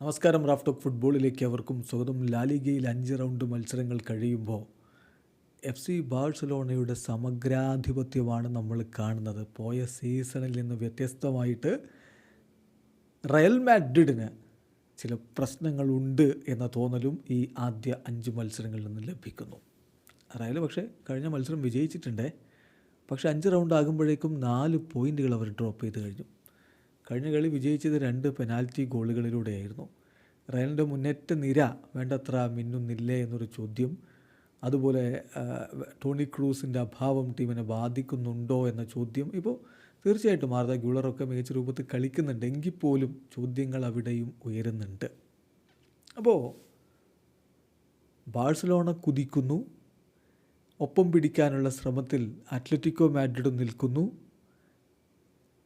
നമസ്കാരം. Raf talk ഫുട്ബോളിലേക്ക് അവർക്കും സ്വാഗതം. ലാലിഗയിൽ 5 റൗണ്ട് മത്സരങ്ങൾ കഴിയുമ്പോൾ FC ബാഴ്സലോണയുടെ സമഗ്രാധിപത്യമാണ് നമ്മൾ കാണുന്നത്. പോയ സീസണിൽ നിന്ന് വ്യത്യസ്തമായിട്ട് റയൽ മാഡ്രിഡിന് ചില പ്രശ്നങ്ങളുണ്ട് എന്ന തോന്നലും ഈ ആദ്യ 5 മത്സരങ്ങളിൽ നിന്ന് ലഭിക്കുന്നു. റയൽ പക്ഷേ കഴിഞ്ഞ മത്സരം വിജയിച്ചിട്ടുണ്ട്. പക്ഷേ 5 റൗണ്ട് ആകുമ്പോഴേക്കും 4 പോയിൻറ്റുകൾ അവർ ഡ്രോപ്പ് ചെയ്ത് കഴിഞ്ഞു. കഴിഞ്ഞ കളി വിജയിച്ചത് 2 പെനാൽറ്റി ഗോളുകളിലൂടെയായിരുന്നു. റയലിൻ്റെ മുന്നേറ്റ നിര വേണ്ടത്ര മിന്നുന്നില്ലേ എന്നൊരു ചോദ്യം, അതുപോലെ ടോണി ക്രൂസിൻ്റെ അഭാവം ടീമിനെ ബാധിക്കുന്നുണ്ടോ എന്ന ചോദ്യം. ഇപ്പോൾ തീർച്ചയായിട്ടും ആർദ ഗുളറൊക്കെ മികച്ച രൂപത്തിൽ കളിക്കുന്നുണ്ട്, എങ്കിൽ പോലും ചോദ്യങ്ങൾ അവിടെയും ഉയരുന്നുണ്ട്. അപ്പോൾ ബാഴ്സലോണ കുതിക്കുന്നു, ഒപ്പം പിടിക്കാനുള്ള ശ്രമത്തിൽ അത്ലറ്റിക്കോ മാഡ്രിഡും നിൽക്കുന്നു.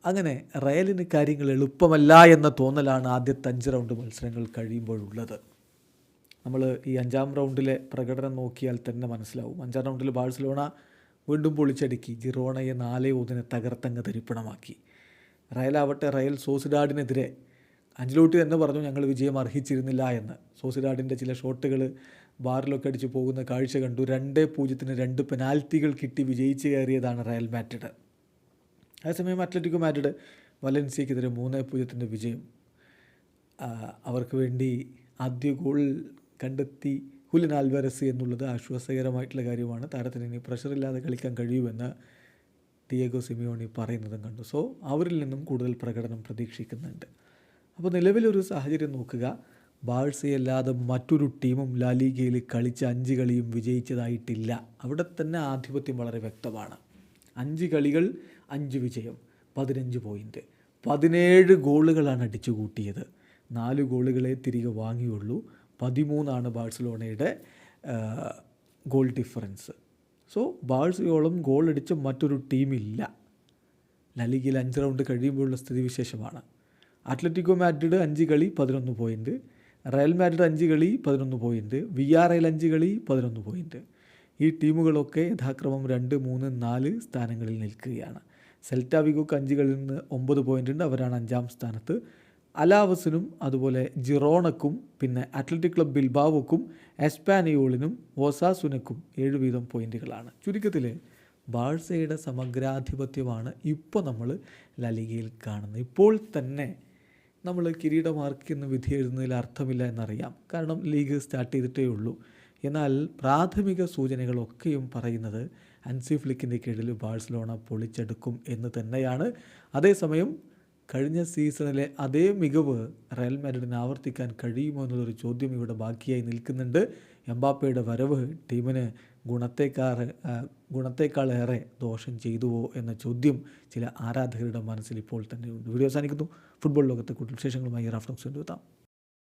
അങ്ങനെ റയലിന് കാര്യങ്ങൾ എളുപ്പമല്ല എന്ന തോന്നലാണ് ആദ്യത്തെ 5 റൗണ്ട് മത്സരങ്ങൾ കഴിയുമ്പോഴുള്ളത്. നമ്മൾ ഈ 5-ാം റൗണ്ടിലെ പ്രകടനം നോക്കിയാൽ തന്നെ മനസ്സിലാവും. 5-ാം റൗണ്ടിൽ ബാഴ്സലോണ വീണ്ടും പൊളിച്ചടുക്കി ജിറോണയെ 4-1 തകർത്തങ്ങ് തരിപ്പണമാക്കി. റയൽ സോസിഡാഡിനെതിരെ അഞ്ചലോട്ടി തന്നെ പറഞ്ഞു ഞങ്ങൾ വിജയം അർഹിച്ചിരുന്നില്ല എന്ന്. സോസിഡാഡിൻ്റെ ചില ഷോട്ടുകൾ ബാറിലൊക്കെ അടിച്ച് പോകുന്ന കാഴ്ച കണ്ടു. 2-0 2 പെനാൽറ്റികൾ കിട്ടി വിജയിച്ച് കയറിയതാണ് റയൽ മാഡ്രിഡ്. അതേസമയം അത്ലറ്റിക്കോ മാഡ്രിഡ് വലൻസിയക്കെതിരെ 3-0 വിജയം. അവർക്ക് വേണ്ടി ആദ്യ ഗോൾ കണ്ടെത്തി ഹുലിൻ ആൽവാരസ് എന്നുള്ളത് ആശ്വാസകരമായിട്ടുള്ള കാര്യമാണ്. താരത്തിന് ഇനി പ്രഷറില്ലാതെ കളിക്കാൻ കഴിയുമെന്ന് ഡിയേഗോ സിമിയോണി പറയുന്നതും കണ്ടു. സോ അവരിൽ നിന്നും കൂടുതൽ പ്രകടനം പ്രതീക്ഷിക്കുന്നുണ്ട്. അപ്പോൾ നിലവിലൊരു സാഹചര്യം നോക്കുക, ബാഴ്സയല്ലാതെ മറ്റൊരു ടീമും ലാലിഗയിൽ കളിച്ച 5 കളിയും വിജയിച്ചതായിട്ടില്ല. അവിടെ തന്നെ ആധിപത്യം വളരെ വ്യക്തമാണ്. 5 കളികൾ 5 വിജയം, 15 പോയിൻറ്റ്, 17 ഗോളുകളാണ് അടിച്ചു കൂട്ടിയത്. 4 ഗോളുകളെ തിരികെ വാങ്ങിയുള്ളൂ. 13 ബാഴ്സലോണയുടെ ഗോൾ ഡിഫറൻസ്. സോ ബാഴ്സയോളം ഗോൾ അടിച്ച മറ്റൊരു ടീമില്ല. ലാലിഗയിൽ 5 റൗണ്ട് കഴിയുമ്പോഴുള്ള സ്ഥിതിവിശേഷമാണ്. അത്ലറ്റിക്കോ മാഡ്രിഡ് 5 കളി 11 പോയിൻറ്റ്, റയൽ മാഡ്രിഡ് 5 കളി 11 പോയിൻറ്റ്, വിയ്യാറയൽ 5 കളി 11 പോയിൻറ്റ്. ഈ ടീമുകളൊക്കെ യഥാക്രമം 2, 3, 4 സ്ഥാനങ്ങളിൽ നിൽക്കുകയാണ്. സെൽറ്റ വിഗോക്ക് 5 കളിയിൽ നിന്ന് 9 പോയിൻ്റ് ഉണ്ട്, അവരാണ് 5-ാം സ്ഥാനത്ത്. അലാവസിനും അതുപോലെ ജിറോണക്കും പിന്നെ അത്ലറ്റിക് ക്ലബ് ബിൽബാവോക്കും എസ്പാനിയോളിനും ഓസാസുനക്കും 7 വീതം പോയിൻറ്റുകളാണ്. ചുരുക്കത്തിൽ ബാഴ്സയുടെ സമഗ്രാധിപത്യമാണ് ഇപ്പോൾ നമ്മൾ ലാലിഗയിൽ കാണുന്നത്. ഇപ്പോൾ തന്നെ നമ്മൾ കിരീടമാർക്കെന്ന് വിധി എഴുതുന്നതിൽ അർത്ഥമില്ല എന്നറിയാം, കാരണം ലീഗ് സ്റ്റാർട്ട് ചെയ്തിട്ടേ ഉള്ളൂ. എന്നാൽ പ്രാഥമിക സൂചനകളൊക്കെയും പറയുന്നത് ഹൻസി ഫ്ലിക്കിൻ്റെ കീഴിൽ ബാഴ്സലോണ പൊളിച്ചെടുക്കും എന്ന് തന്നെയാണ്. അതേസമയം കഴിഞ്ഞ സീസണിലെ അതേ മികവ് റയൽ മാഡ്രിഡിന് ആവർത്തിക്കാൻ കഴിയുമോ എന്നുള്ളൊരു ചോദ്യം ഇവിടെ ബാക്കിയായി നിൽക്കുന്നുണ്ട്. എംബാപ്പയുടെ വരവ് ടീമിന് ഗുണത്തേക്കാളേറെ ദോഷം ചെയ്തുവോ എന്ന ചോദ്യം ചില ആരാധകരുടെ മനസ്സിൽ ഇപ്പോൾ തന്നെ ഉണ്ട്. വീഡിയോ അവസാനിക്കുന്നു. ഫുട്ബോൾ ലോകത്തെ കൂടുതൽ വിശേഷങ്ങളുമായി റാഫ് ടോക്സ് കൊണ്ടുവെത്താം.